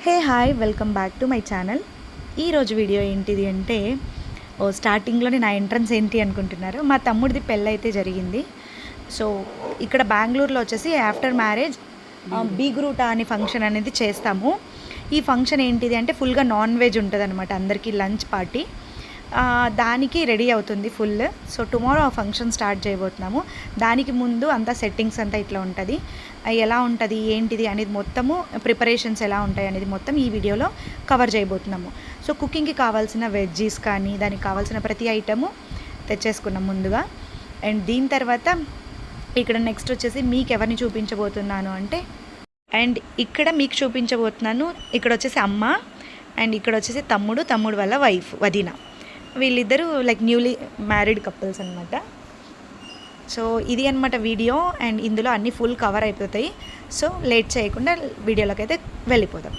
Hey hi welcome back to my channel. ఈరోజు video ఏంటిది అంటే స్టార్టింగ్లోనే నా ఎంట్రన్స్ ఏంటి అనుకుంటున్నారు, మా తమ్ముడిది పెళ్ళి అయితే జరిగింది. సో ఇక్కడ బెంగళూరులో వచ్చేసి ఆఫ్టర్ మ్యారేజ్ బీగ్రూటా అనే ఫంక్షన్ అనేది చేస్తాము. ఈ ఫంక్షన్ ఏంటిది అంటే ఫుల్గా నాన్ వెజ్ ఉంటుంది అనమాట, అందరికీ లంచ్ పార్టీ. దానికి రెడీ అవుతుంది ఫుల్. సో టుమారో ఆ ఫంక్షన్ స్టార్ట్ చేయబోతున్నాము. దానికి ముందు అంతా సెట్టింగ్స్ అంతా ఇట్లా ఉంటుంది, ఎలా ఉంటుంది ఏంటిది అనేది మొత్తము, ప్రిపరేషన్స్ ఎలా ఉంటాయి అనేది మొత్తం ఈ వీడియోలో కవర్ చేయబోతున్నాము. సో కుకింగ్కి కావాల్సిన వెజ్జీస్ కానీ దానికి కావాల్సిన ప్రతి ఐటము తెచ్చేసుకున్నాం ముందుగా. అండ్ దీని తర్వాత ఇక్కడ నెక్స్ట్ వచ్చేసి మీకు ఎవరిని చూపించబోతున్నాను అంటే, అండ్ ఇక్కడ మీకు చూపించబోతున్నాను, ఇక్కడ వచ్చేసి అమ్మ, అండ్ ఇక్కడ వచ్చేసి తమ్ముడు వాళ్ళ వైఫ్ వదిన. వీళ్ళిద్దరూ లైక్ న్యూలీ మ్యారీడ్ కపుల్స్ అనమాట. సో ఇది అనమాట వీడియో, అండ్ ఇందులో అన్నీ ఫుల్ కవర్ అయిపోతాయి. సో లేట్ చేయకుండా వీడియోలోకి అయితే వెళ్ళిపోదాం.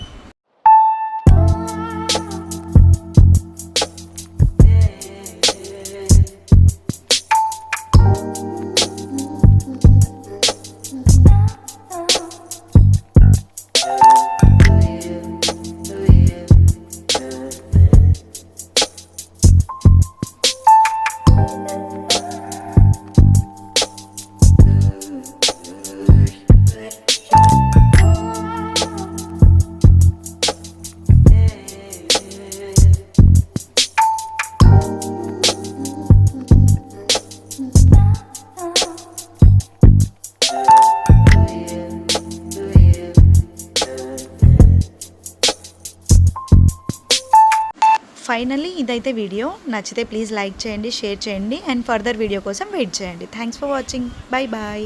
ఫైనల్లీ ఇదైతే వీడియో. నచ్చితే ప్లీజ్ లైక్ చేయండి, షేర్ చేయండి, అండ్ ఫర్దర్ వీడియో కోసం వెయిట్ చేయండి. Thanks for watching. Bye bye.